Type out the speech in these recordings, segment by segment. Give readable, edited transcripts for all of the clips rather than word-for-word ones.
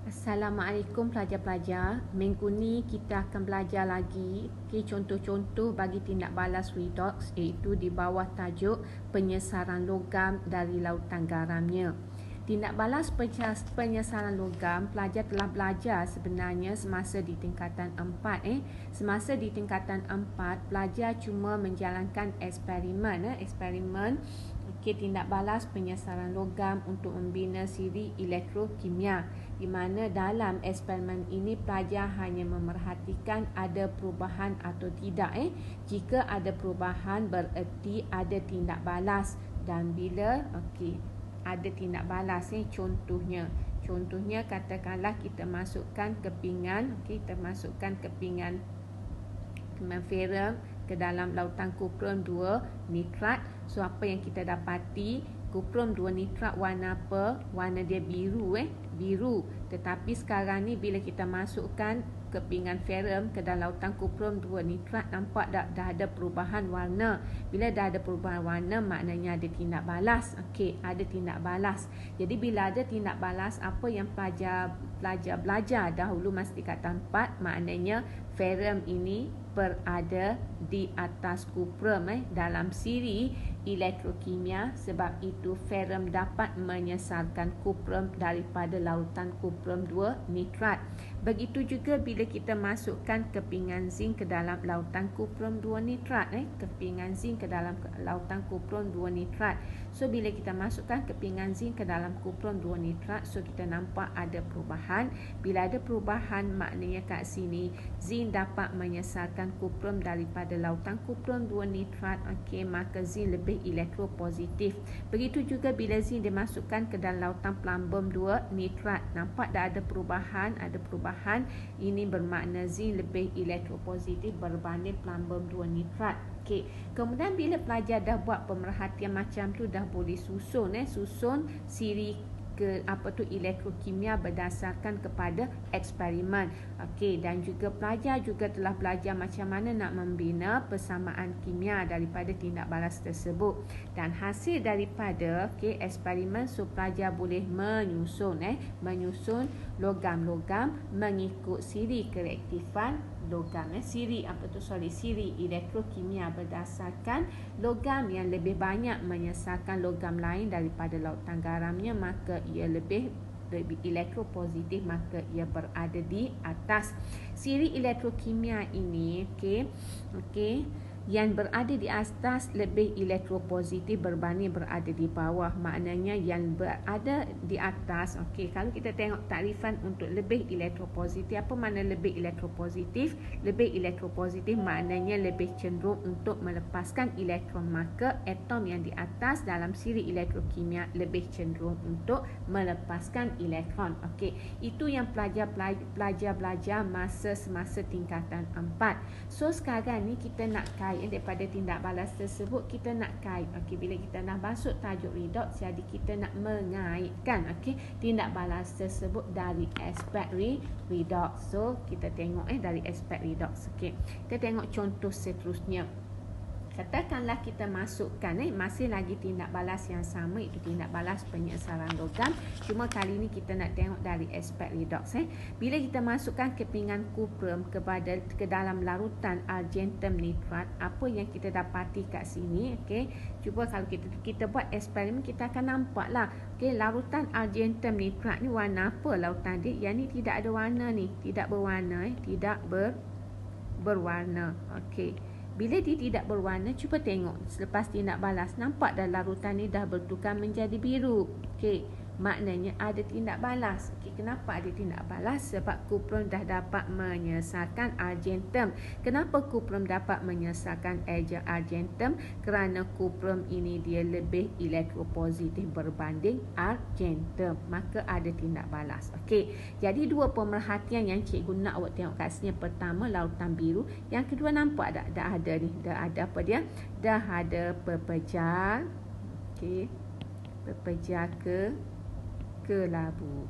Assalamualaikum pelajar-pelajar. Minggu ni kita akan belajar lagi contoh-contoh bagi tindak balas redox, iaitu di bawah tajuk penyesaran logam dari lautan garamnya. Tindak balas penyesaran logam pelajar telah belajar sebenarnya semasa di tingkatan 4. Semasa di tingkatan 4, pelajar cuma menjalankan eksperimen tindak balas penyesaran logam untuk membina siri elektrokimia, di mana dalam eksperimen ini pelajar hanya memerhatikan ada perubahan atau tidak. Jika ada perubahan bererti ada tindak balas, dan bila ada tindak balas, contohnya katakanlah kita masukkan kepingan, kita masukkan kepingan ferrum ke dalam lautan kuprum 2 nitrat. So apa yang kita dapati, kuprum 2 nitrat warna apa? Warna dia biru. Biru. Tetapi sekarang ni bila kita masukkan kepingan ferrum ke dalam lautan kuprum 2 nitrat, nampak dah ada perubahan warna. Bila dah ada perubahan warna, maknanya ada tindak balas. Ada tindak balas. Jadi bila ada tindak balas, apa yang pelajar belajar dahulu masa tingkatan 4, maknanya ferrum ini berada di atas kuprum dalam siri elektrokimia. Sebab itu ferrum dapat menyesarkan kuprum daripada lautan kuprum 2 nitrat. Begitu juga bila kita masukkan kepingan zinc ke dalam lautan kuprum 2 nitrat. Kepingan zinc ke dalam lautan kuprum 2 nitrat. So bila kita masukkan kepingan zinc ke dalam kuprum 2 nitrat, so kita nampak ada perubahan. Bila ada perubahan, maknanya kat sini zinc dapat menyesarkan kuprum daripada lautan kuprum 2 nitrat. Maka zinc lebih elektropositif. Begitu juga bila zinc dimasukkan ke dalam lautan plumbum 2 nitrat, nampak dah ada perubahan. Ini bermakna zinc lebih elektropositif berbanding plumbum 2 nitrat. Kemudian bila pelajar dah buat pemerhatian macam tu, dah boleh susun siri elektrokimia berdasarkan kepada eksperimen. Dan juga pelajar juga telah belajar macam mana nak membina persamaan kimia daripada tindak balas tersebut. Dan hasil daripada eksperimen, so pelajar boleh menyusun logam-logam mengikut siri kereaktifan logam. Siri elektrokimia berdasarkan logam yang lebih banyak menyesarkan logam lain daripada lautan garamnya, maka ia lebih elektropositif, maka ia berada di atas. Siri elektrokimia ini yang berada di atas lebih elektropositif berbanding berada di bawah. Maknanya yang berada di atas, kalau kita tengok takrifan untuk lebih elektropositif, apa makna lebih elektropositif? Lebih elektropositif maknanya lebih cenderung untuk melepaskan elektron, maka atom yang di atas dalam siri elektrokimia lebih cenderung untuk melepaskan elektron. Itu yang pelajar belajar semasa tingkatan 4. So sekarang ni kita nak kait daripada tindak balas tersebut, kita nak kait. Bila kita nak masuk tajuk redox, jadi kita nak mengaitkan tindak balas tersebut dari aspek redox. So kita tengok dari aspek redox. Kita tengok contoh seterusnya. Katakanlah kita masukkan masih lagi tindak balas yang sama, iaitu tindak balas penyesaran logam. Cuma kali ini kita nak tengok dari aspek redox. Bila kita masukkan kepingan kuprum ke dalam larutan argentum nitrat, apa yang kita dapati kat sini? Cuba kalau kita buat eksperimen, kita akan nampaklah. Larutan argentum nitrat ni warna apa lautan dia? Yang ni tidak ada warna ni, tidak berwarna, tidak berwarna. Bila dia tidak berwarna, cuba tengok selepas tindak balas, nampak dah larutan ni dah bertukar menjadi biru. Maknanya ada tindak balas. Kenapa ada tindak balas? Sebab kuprum dah dapat menyesarkan argentum. Kenapa kuprum dapat menyesarkan argentum? Kerana kuprum ini dia lebih elektropositif berbanding argentum, maka ada tindak balas. Jadi dua pemerhatian yang cikgu nak awak tengok kat sini. Pertama, lautan biru. Yang kedua, nampak dah ada ni. Dah ada apa dia? Dah ada pepejar. Pepejar kelabu.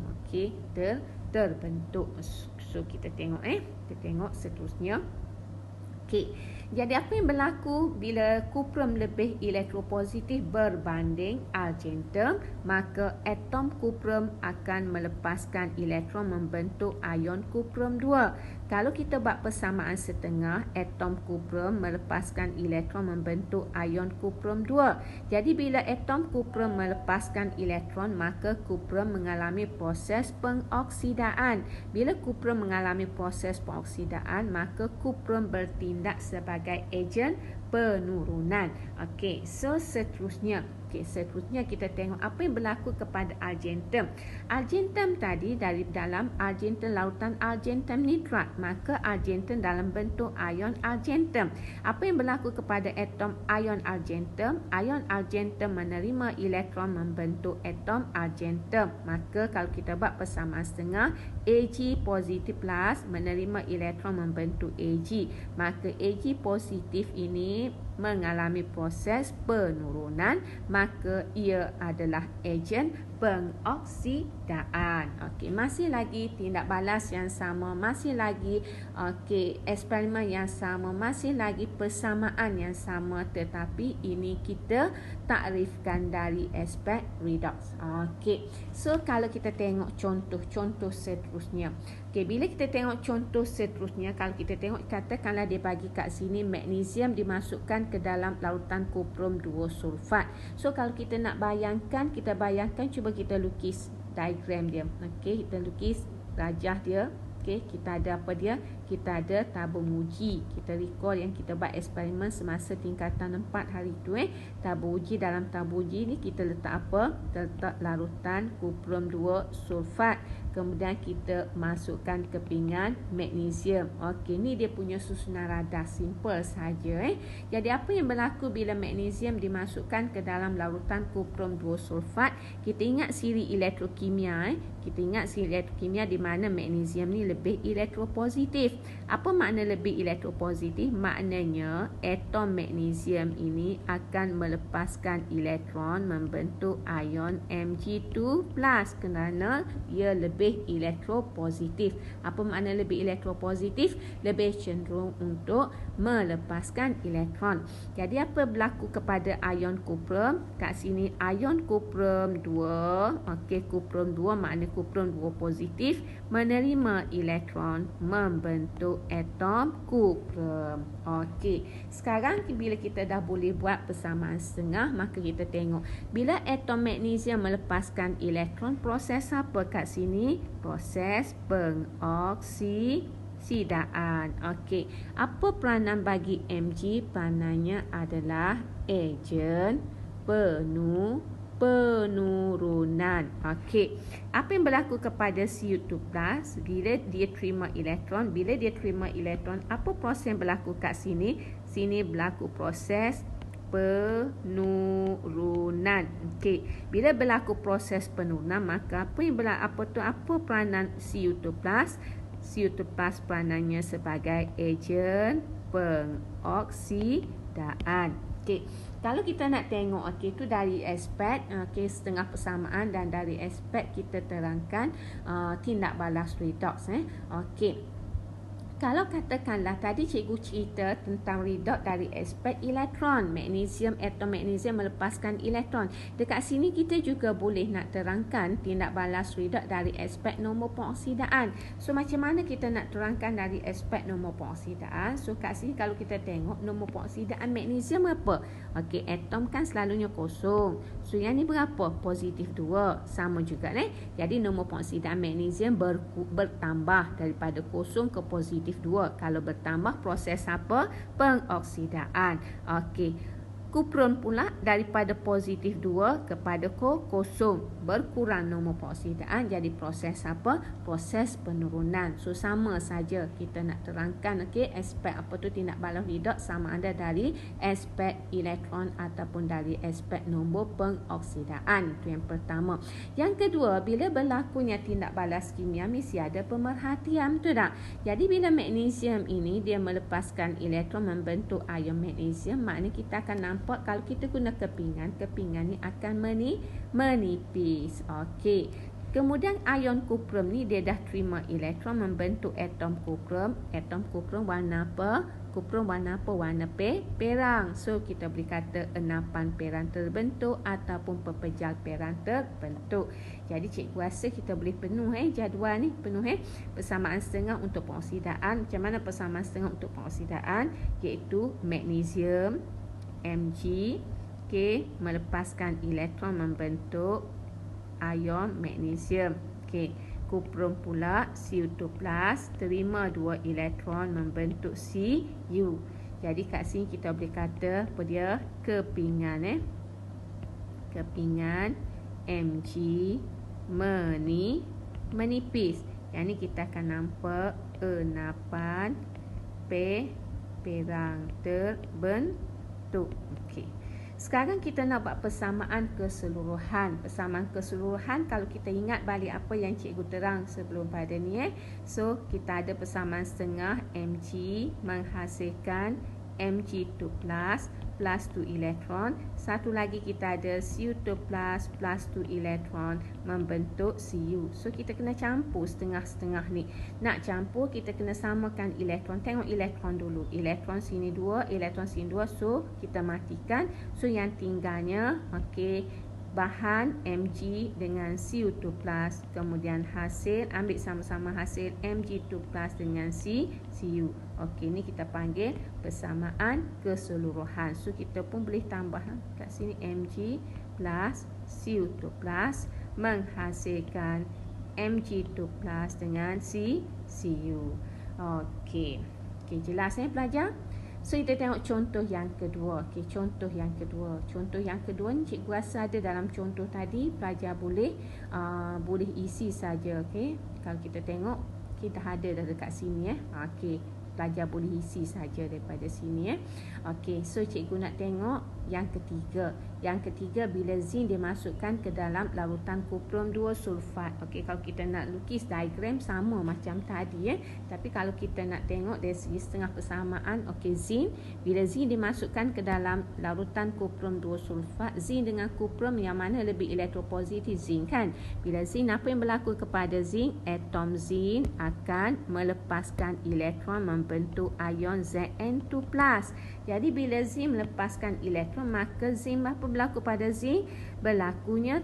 Terbentuk. So kita tengok seterusnya. Okey. Jadi apa yang berlaku bila kuprum lebih elektropositif berbanding argentum, maka atom kuprum akan melepaskan elektron membentuk ion kuprum 2. Kalau kita buat persamaan setengah, atom kuprum melepaskan elektron membentuk ion kuprum 2. Jadi bila atom kuprum melepaskan elektron, maka kuprum mengalami proses pengoksidaan. Bila kuprum mengalami proses pengoksidaan, maka kuprum bertindak sebagai ejen penurunan. Okey, so seterusnya kita tengok apa yang berlaku kepada argentum. Argentum tadi dari dalam argentum lautan argentum nitrat, maka argentum dalam bentuk ion argentum. Apa yang berlaku kepada atom ion argentum? Ion argentum menerima elektron membentuk atom argentum. Maka kalau kita buat persamaan setengah, Ag positif plus menerima elektron membentuk Ag. Maka Ag positif ini mengalami proses penurunan, maka ia adalah ejen pengoksidaan. Okey, masih lagi tindak balas yang sama, masih lagi eksperimen yang sama, masih lagi persamaan yang sama, tetapi ini kita takrifkan dari aspek redox. Okey, so kalau kita tengok contoh-contoh seterusnya. Okey, bila kita tengok contoh seterusnya, kalau kita tengok katakanlah dia bagi kat sini magnesium dimasukkan ke dalam lautan kuprum 2 sulfat. So kalau kita nak bayangkan, kita bayangkan, cuba kita lukis diagram dia. Okey, kita lukis rajah dia. Okey, kita ada apa dia? Kita ada tabung uji. Kita recall yang kita buat eksperimen semasa tingkatan 4 hari tu. Tabung uji, dalam tabung uji ni kita letak apa? Kita letak larutan kuprum 2 sulfat. Kemudian kita masukkan kepingan magnesium. Okey, ni dia punya susunan radar, simple saja. Jadi apa yang berlaku bila magnesium dimasukkan ke dalam larutan kuprum 2 sulfat? Kita ingat siri elektrokimia. Kita ingat siri elektrokimia di mana magnesium ni lebih elektropositif. Apa makna lebih elektropositif? Maknanya atom magnesium ini akan melepaskan elektron membentuk ion Mg2+ kerana ia lebih elektropositif. Apa makna lebih elektropositif? Lebih cenderung untuk melepaskan elektron. Jadi apa berlaku kepada ion kuprum? Kat sini ion kuprum 2, okey, kuprum 2 makna kuprum 2 positif menerima elektron membentuk atom kuprum. Okey, sekarang bila kita dah boleh buat persamaan setengah, maka kita tengok bila atom magnesium melepaskan elektron, proses apa kat sini? Proses pengoksidaan. Okey, apa peranan bagi Mg? Peranannya adalah ejen penurunan. Okey, apa yang berlaku kepada Cu2+? Bila dia terima elektron, apa proses yang berlaku kat sini? Sini berlaku proses penurunan. Okey, bila berlaku proses penurunan, maka apa peranan Cu2+? Cu2+ peranannya sebagai ejen pengoksidaan. Okey, kalau kita nak tengok, okey, itu dari aspek setengah persamaan dan dari aspek kita terangkan tindak balas redox. Okey, kalau katakanlah tadi cikgu cerita tentang redox dari aspek elektron, atom magnesium melepaskan elektron. Dekat sini kita juga boleh nak terangkan tindak balas redox dari aspek nombor pengoksidaan. So macam mana kita nak terangkan dari aspek nombor pengoksidaan? So kat sini kalau kita tengok nombor pengoksidaan magnesium apa? Okey, atom kan selalunya kosong. So yang ni berapa? Positif 2. Sama juga Jadi nombor pengoksidaan magnesium bertambah daripada kosong ke positif 2. Kalau bertambah, proses apa? Pengoksidaan. Okey, kuprum pula daripada positif 2 kepada kosong, berkurang nombor pengoksidaan, jadi proses apa? Proses penurunan. So sama saja kita nak terangkan, okey, aspek apa tu tindak balas redox, sama ada dari aspek elektron ataupun dari aspek nombor pengoksidaan. Itu yang pertama. Yang kedua, bila berlakunya tindak balas kimia mesti ada pemerhatian, betul tak? Jadi bila magnesium ini dia melepaskan elektron membentuk ion magnesium, maknanya kita akan nampak kalau kita guna kepingan ni akan menipis. Okey, kemudian ion kuprum ni dia dah terima elektron membentuk atom kuprum. Atom kuprum warna apa? Kuprum warna apa? Warna perang. So kita boleh kata enapan perang terbentuk ataupun pepejal perang terbentuk. Jadi cikgu rasa kita boleh penuh jadual ni, penuh persamaan setengah untuk pengoksidaan. Macam mana persamaan setengah untuk pengoksidaan? Iaitu magnesium Mg melepaskan elektron membentuk ion magnesium. Kuprum pula Cu2+ terima 2 elektron membentuk Cu. Jadi kat sini kita boleh kata apa dia? Kepingan kepingan Mg menipis. Yang ni kita akan nampak enapan perang terbentuk. Sekarang kita nak buat persamaan keseluruhan. Persamaan keseluruhan kalau kita ingat balik apa yang cikgu terang sebelum pada ni So kita ada persamaan setengah Mg menghasilkan Mg2+ plus 2 elektron. Satu lagi kita ada Cu2+ plus 2 elektron membentuk Cu. So kita kena campur setengah-setengah ni. Nak campur kita kena samakan elektron. Tengok elektron dulu. Elektron sini 2, elektron sini 2. So kita matikan. So yang tinggalnya bahan Mg dengan Cu2+, kemudian hasil ambil sama-sama hasil Mg2+ dengan Cu. Ni kita panggil persamaan keseluruhan. So kita pun boleh tambah kat sini Mg plus Cu2+ menghasilkan Mg2+ dengan Cu. Jelas pelajar? So kita tengok contoh yang kedua. Contoh yang kedua. Contoh yang kedua ni cikgu rasa ada dalam contoh tadi, pelajar boleh isi saja. Kalau kita tengok kita ada dah dekat sini pelajar boleh isi saja daripada sini so cikgu nak tengok yang ketiga. Yang ketiga, bila zinc dimasukkan ke dalam larutan kuprum 2 sulfat. Kalau kita nak lukis diagram sama macam tadi tapi kalau kita nak tengok dari segi setengah persamaan, zinc, bila zinc dimasukkan ke dalam larutan kuprum 2 sulfat, zinc dengan kuprum yang mana lebih elektropositif? Zinc kan. Bila zinc, apa yang berlaku kepada zinc? Atom zinc akan melepaskan elektron membentuk ion Zn2+. Jadi bila zinc melepaskan elektron, maka zinc apa berlaku pada zinc? Berlakunya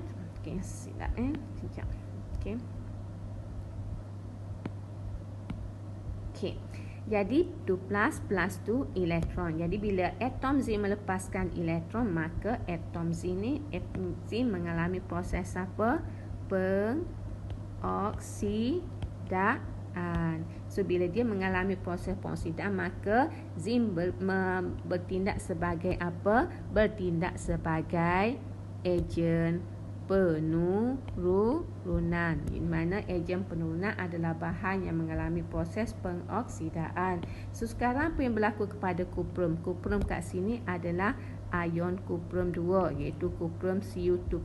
silap sekejap. Jadi 2+ plus 2 elektron. Jadi bila atom zinc melepaskan elektron, maka atom zinc mengalami proses apa? Pengoksidaan. So bila dia mengalami proses pengoksidaan, maka zinc bertindak sebagai apa? Bertindak sebagai ejen penurunan. Di mana ejen penurunan adalah bahan yang mengalami proses pengoksidaan. So sekarang apa yang berlaku kepada kuprum? Kuprum kat sini adalah ion kuprum 2, iaitu kuprum Cu2+.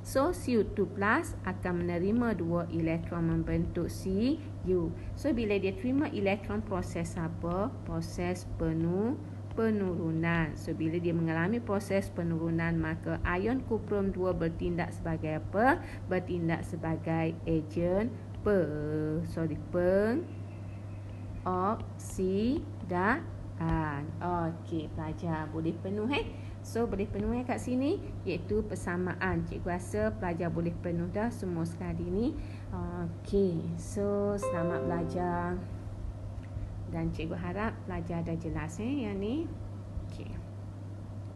So Cu2+ akan menerima 2 elektron membentuk Cu. So bila dia terima elektron, proses apa? Proses penurunan. So bila dia mengalami proses penurunan, maka ion kuprum 2 bertindak sebagai apa? Bertindak sebagai ejen pengoksidaan. Pelajar boleh penuh So boleh penuh kat sini, iaitu persamaan. Cikgu rasa pelajar boleh penuh dah semua sekali ni. So selamat belajar. Dan cikgu harap pelajar dah jelas yang ni.